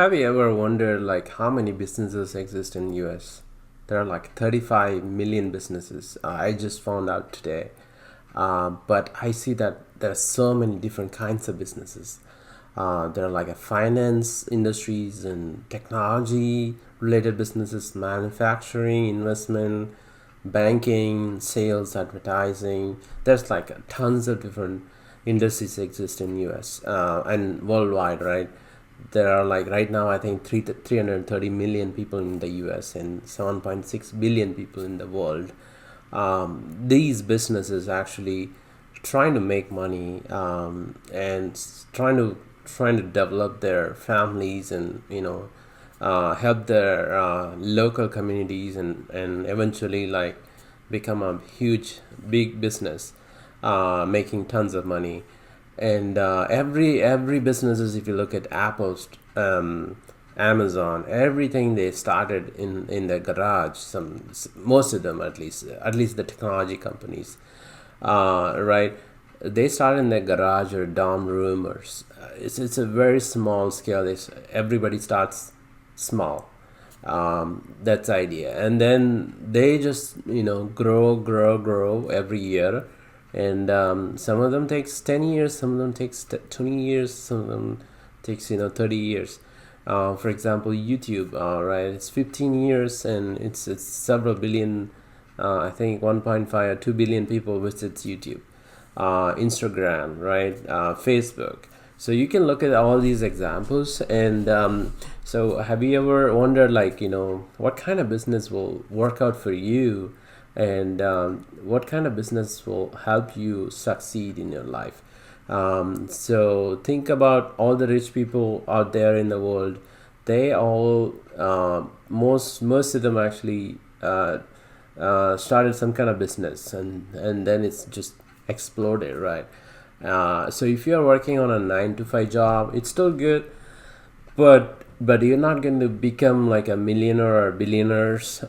Have you ever wondered like how many businesses exist in US? There are like 35 million businesses. I just found out today. But I see that there are so many different kinds of businesses. There are like a finance industries and technology related businesses, manufacturing, investment, banking, sales, advertising. There's like tons of different industries exist in US and worldwide, right? There are like right now I think 330 million people in the US and 7.6 billion people in the world. These businesses actually trying to make money and trying to develop their families and help their local communities and eventually like become a huge big business, making tons of money. And every businesses, if you look at Apple's, Amazon, everything they started in their garage. Most of them, at least the technology companies, right? They start in their garage or dorm room, or it's a very small scale. Everybody starts small. That's the idea, and then they just grow every year, and some of them takes 10 years, some of them takes 20 years, some of them takes 30 years. For example, YouTube, right? It's 15 years and it's several billion. I think 1.5 or 2 billion people visits YouTube, Instagram, right? Facebook. So you can look at all these examples, and so have you ever wondered, like, what kind of business will work out for you, and what kind of business will help you succeed in your life? So think about all the rich people out there in the world. They all, most of them actually started some kind of business, and then it's just exploded, right? So if you're working on a 9 to 5 job, it's still good, but you're not going to become like a millionaire or billionaires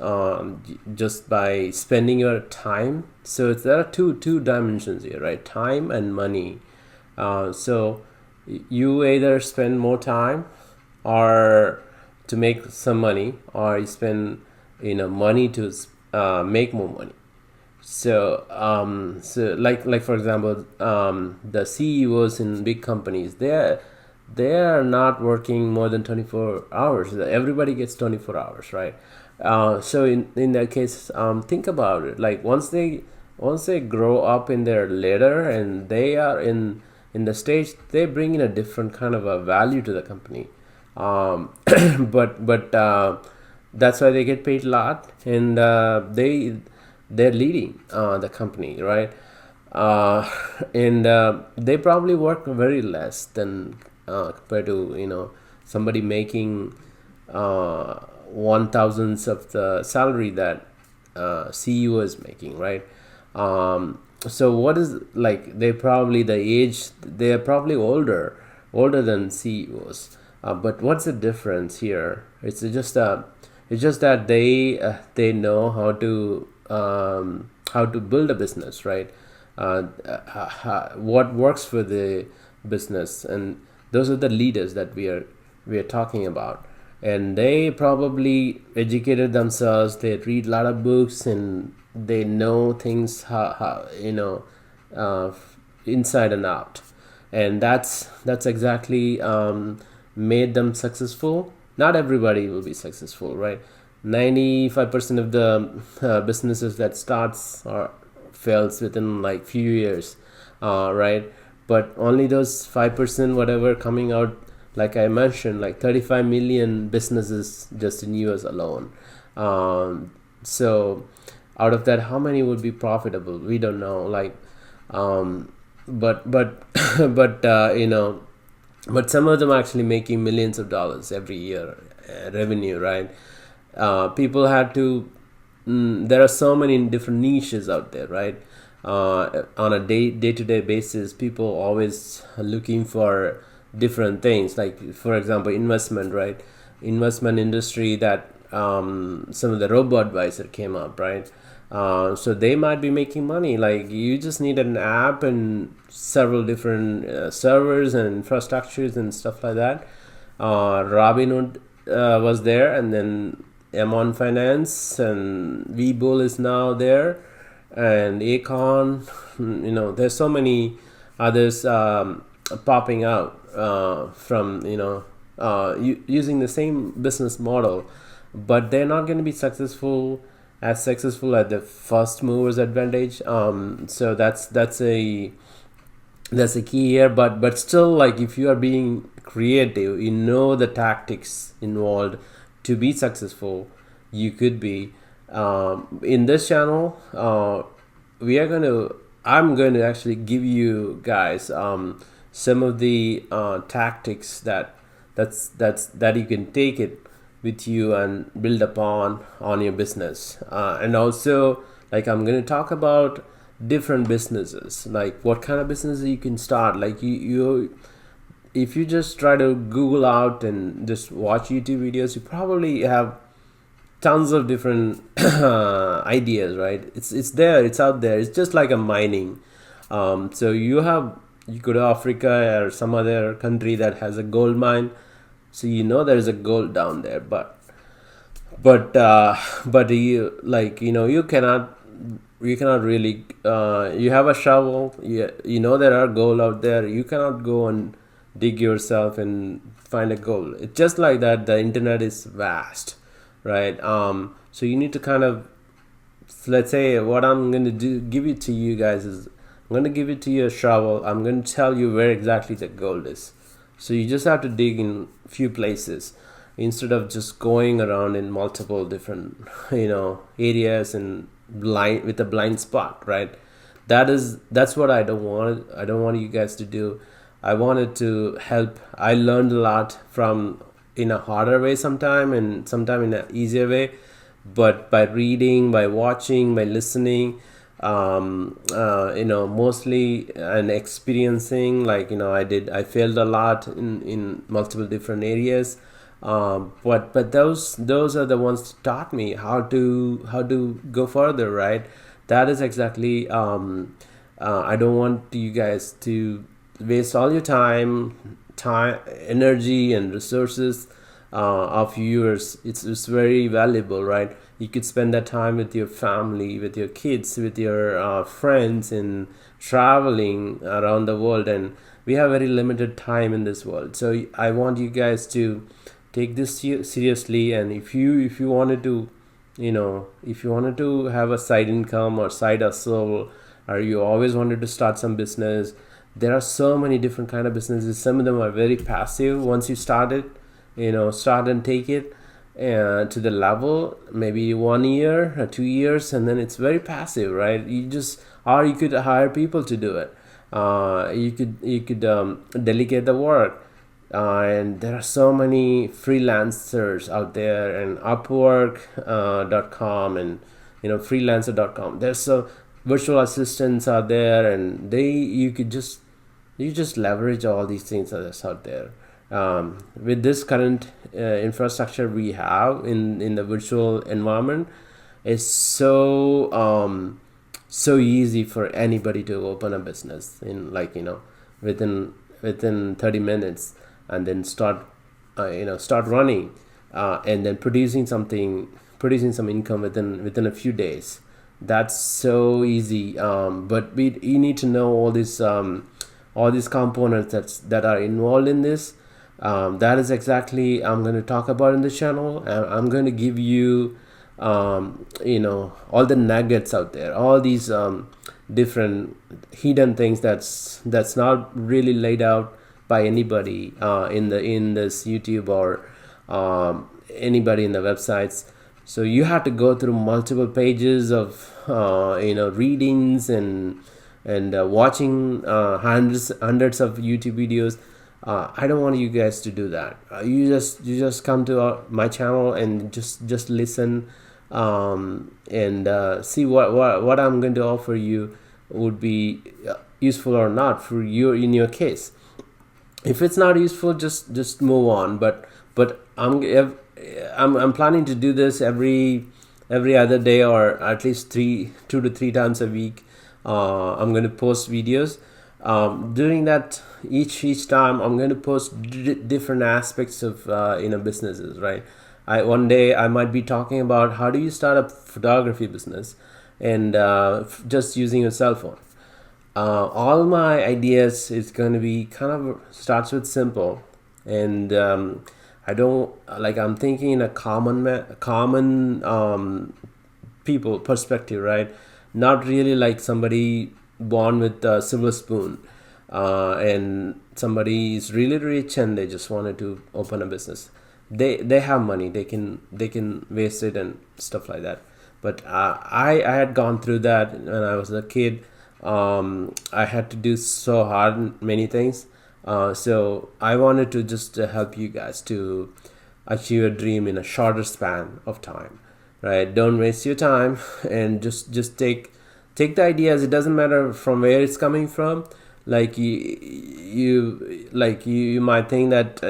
just by spending your time. So there are two dimensions here, right? Time and money. So you either spend more time or to make some money, or you spend money to make more money. So like for example, the CEOs in big companies, they are not working more than 24 hours. Everybody gets 24 hours, right? So in that case, think about it. Like once they grow up in their ladder and they are in the stage, they bring in a different kind of a value to the company. But that's why they get paid a lot, and they're leading the company, right? And they probably work very less than compared to somebody making 1,000th of the salary that CEO is making, right? So what is, like, they are probably older than CEOs. But what's the difference here? It's just that they know how to build a business, right? What works for the business, and those are the leaders that we are talking about. And they probably educated themselves. They read a lot of books, and they know things uh, inside and out, and that's exactly made them successful. Not everybody will be successful, right? 95% of the businesses that starts or fails within like few years, right? But only those 5%, whatever, coming out, like I mentioned, like 35 million businesses just in US alone. So out of that, how many would be profitable? We don't know. Like, but but but some of them are actually making millions of dollars every year, revenue, right? People had to. There are so many different niches out there, right? On a day-to-day basis, people always looking for different things. Like, for example, investment, right? Investment industry, that some of the robo advisor came up, right? So they might be making money. Like, you just need an app and several different servers and infrastructures and stuff like that. Robinhood was there, and then M1 Finance, and Webull is now there, and Acon. There's so many others popping out from using the same business model, but they're not going to be successful at the first movers advantage. So that's a key here, but still, like, if you are being creative, the tactics involved to be successful, you could be. In this channel, I'm going to actually give you guys some of the tactics that you can take it with you and build upon on your business. And also, like, I'm going to talk about different businesses, like what kind of businesses you can start. Like, you if you just try to Google out and just watch YouTube videos, you probably have tons of different ideas, right? It's there, it's out there. It's just like a mining. So you go to Africa or some other country that has a gold mine, so there is a gold down there, but you cannot really, you have a shovel, there are gold out there, you cannot go and dig yourself and find a gold. It's just like that. The internet is vast, right? So you need to kind of, let's say, what I'm going to give it to you guys is, I'm going to give it to you a shovel. I'm going to tell you where exactly the gold is. So you just have to dig in a few places instead of just going around in multiple different areas and with a blind spot, right? That's what I don't want you guys to do. I wanted to help. I learned a lot in a harder way sometime, and sometime in an easier way, but by reading, by watching, by listening, mostly, and experiencing. Like, I failed a lot in multiple different areas, but those are the ones that taught me how to go further, right? That is exactly, I don't want you guys to waste all your time, energy, and resources of yours. It's very valuable, right? You could spend that time with your family, with your kids, with your friends, and traveling around the world. And we have very limited time in this world, so I want you guys to take this seriously. And if you wanted to, if you wanted to have a side income or side hustle, or you always wanted to start some business, there are so many different kind of businesses. Some of them are very passive. Once you start it, start and take it to the level, maybe 1 year or 2 years, and then it's very passive, right? Or you could hire people to do it. You could delegate the work. And there are so many freelancers out there, and Upwork.com and freelancer.com. There's so virtual assistants out there, and you just leverage all these things that's out there. With this current infrastructure we have in the virtual environment, it's so easy for anybody to open a business in, like, within 30 minutes, and then start running, and then producing some income within a few days. That's so easy. But you need to know all these components that are involved in this. That is exactly I'm going to talk about in the channel. I'm going to give you all the nuggets out there, all these different hidden things that's not really laid out by anybody in this YouTube or anybody in the websites. So you have to go through multiple pages of readings and watching hundreds of YouTube videos. I don't want you guys to do that. You just come to my channel and just listen, and see what I'm going to offer you would be useful or not for you in your case. If it's not useful, just move on. But I'm planning to do this every other day, or at least 2 to 3 times a week. I'm going to post videos. During that, each time I'm going to post different aspects of businesses, right? One day I might be talking about how do you start a photography business, and just using your cell phone. All my ideas is going to be kind of starts with simple, and I don't like I'm thinking in a common people perspective, right? Not really like somebody born with a silver spoon, and somebody is really rich and they just wanted to open a business. They have money, they can waste it and stuff like that. But I had gone through that when I was a kid. I had to do so hard many things. So I wanted to just help you guys to achieve a dream in a shorter span of time, right? Don't waste your time and just take the ideas. It doesn't matter from where it's coming from. Like you might think that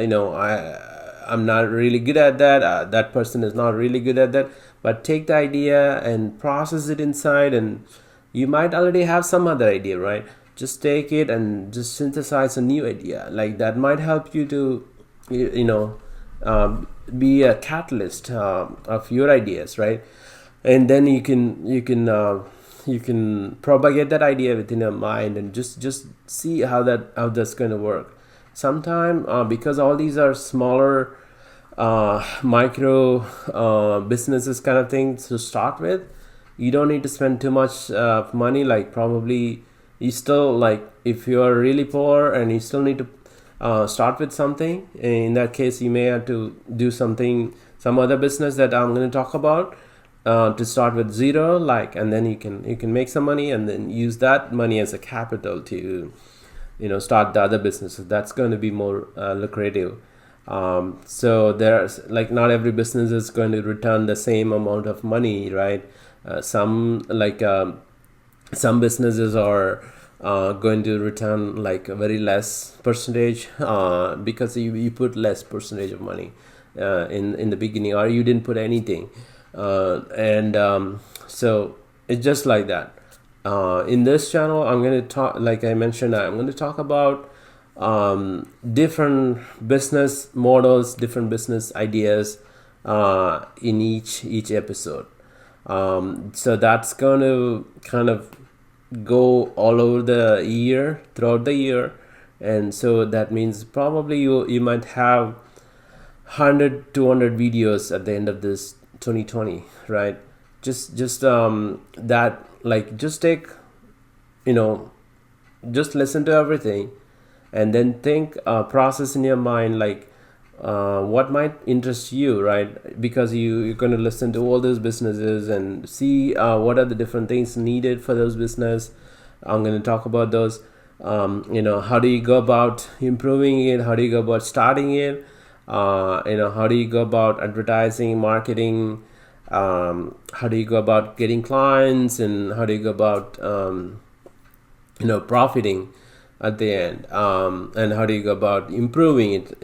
I'm not really good at that. That person is not really good at that. But take the idea and process it inside, and you might already have some other idea, right? Just take it and just synthesize a new idea. Like that might help you to, you know, be a catalyst of your ideas, right? And then you can propagate that idea within your mind and just see how that's going to work. Sometime because all these are smaller micro businesses kind of things to start with, you don't need to spend too much money. Like probably you still, like if you are really poor and you still need to start with something, in that case you may have to do some other business that I'm going to talk about, to start with zero, like, and then you can make some money and then use that money as a capital to start the other businesses. That's going to be more lucrative. So there's like not every business is going to return the same amount of money, right? Some businesses are going to return like a very less percentage, because you put less percentage of money in the beginning, or you didn't put anything, and so it's just like that. In this channel, I'm going to talk, like I mentioned, I'm going to talk about different business models, different business ideas in each episode. So that's going to kind of go all over the year, throughout the year. And so that means probably you might have 100 200 videos at the end of this 2020, right? Just that, like, just take, just listen to everything, and then think, process in your mind, like what might interest you, right? Because you're going to listen to all those businesses and see what are the different things needed for those business. I'm going to talk about those. How do you go about improving it? How do you go about starting it? How do you go about advertising, marketing? How do you go about getting clients, and how do you go about profiting at the end, and how do you go about improving it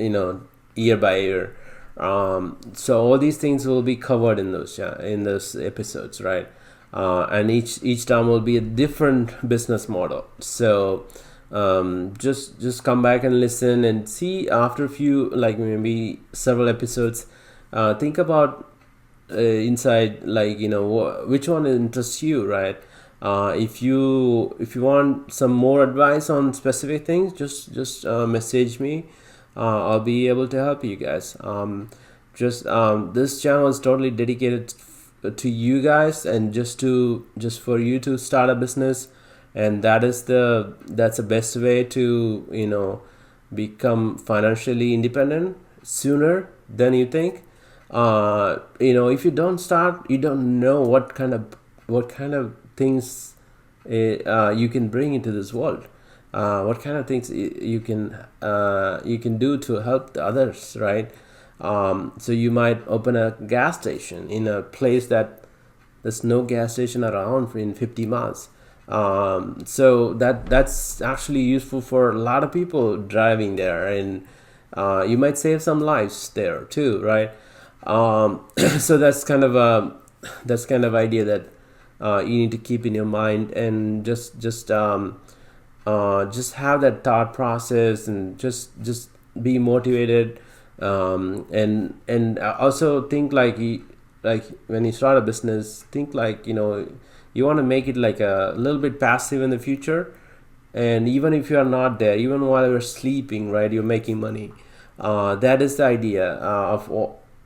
year by year. So all these things will be covered in those episodes, right? And each time will be a different business model. So just come back and listen and see after a few, like maybe several episodes, think about inside, like which one interests you, right? If you want some more advice on specific things, just message me. I'll be able to help you guys. This channel is totally dedicated to you guys, and just for you to start a business, and that's the best way to become financially independent sooner than you think. If you don't start, you don't know what kind of things you can bring into this world. What kind of things you can do to help the others, right? So you might open a gas station in a place that there's no gas station around in 50 miles. So that's actually useful for a lot of people driving there, and you might save some lives there too, right? So that's kind of idea that you need to keep in your mind, and just just have that thought process and just be motivated, and also think like like when you start a business, think like you want to make it like a little bit passive in the future. And even if you are not there, even while you're sleeping, right, you're making money. That is the idea of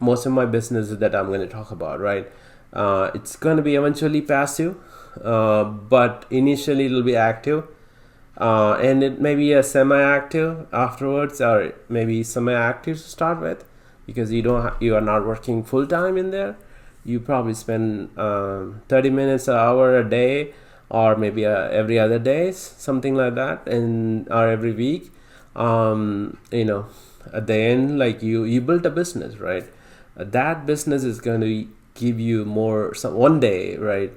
most of my businesses that I'm going to talk about, right? It's going to be eventually passive, but initially it'll be active, and it may be a semi-active afterwards, or maybe semi-active to start with, because you are not working full-time in there. You probably spend 30 minutes an hour a day, or maybe every other days, something like that, and or every week. At the end, like you built a business, right? That business is going to give you more one day, right?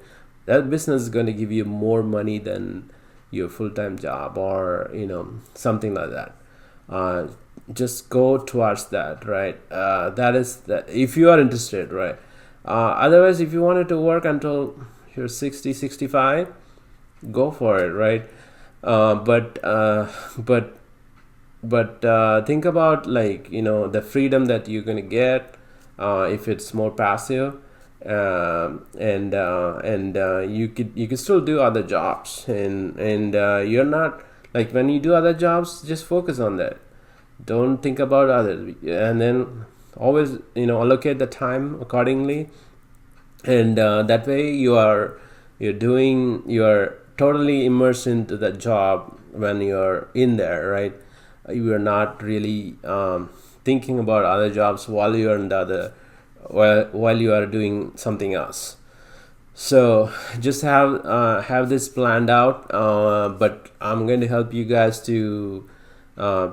That business is going to give you more money than your full-time job, or something like that. Just go towards that, right? That is that, if you are interested, right? Otherwise, if you wanted to work until you're 60, 65, go for it, right? But think about, like, the freedom that you're gonna get if it's more passive. And you could still do other jobs, and you're not, like, when you do other jobs, just focus on that. Don't think about others, and then always allocate the time accordingly. And that way you're totally immersed into the job when you're in there, right? You are not really thinking about other jobs while you're in the other, while you are doing something else. So just have this planned out, but I'm going to help you guys to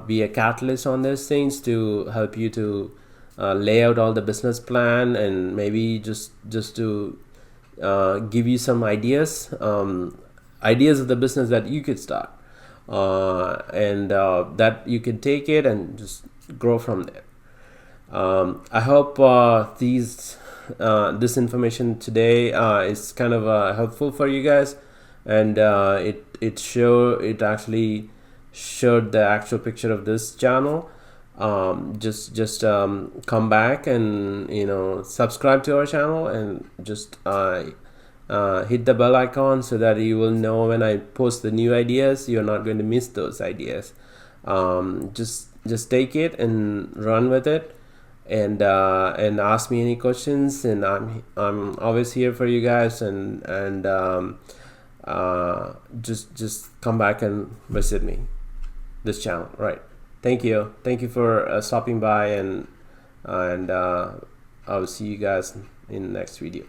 be a catalyst on these things, to help you to lay out all the business plan, and maybe just to give you some ideas of the business that you could start, and that you can take it and just grow from there. I hope this information today is kind of helpful for you guys, and it actually showed the actual picture of this channel. Just come back and subscribe to our channel, and just hit the bell icon so that you will know when I post the new ideas. You're not going to miss those ideas. Just take it and run with it, and ask me any questions, and I'm always here for you guys, and just come back and visit me, this channel, right? Thank you for stopping by, and I'll see you guys in the next video.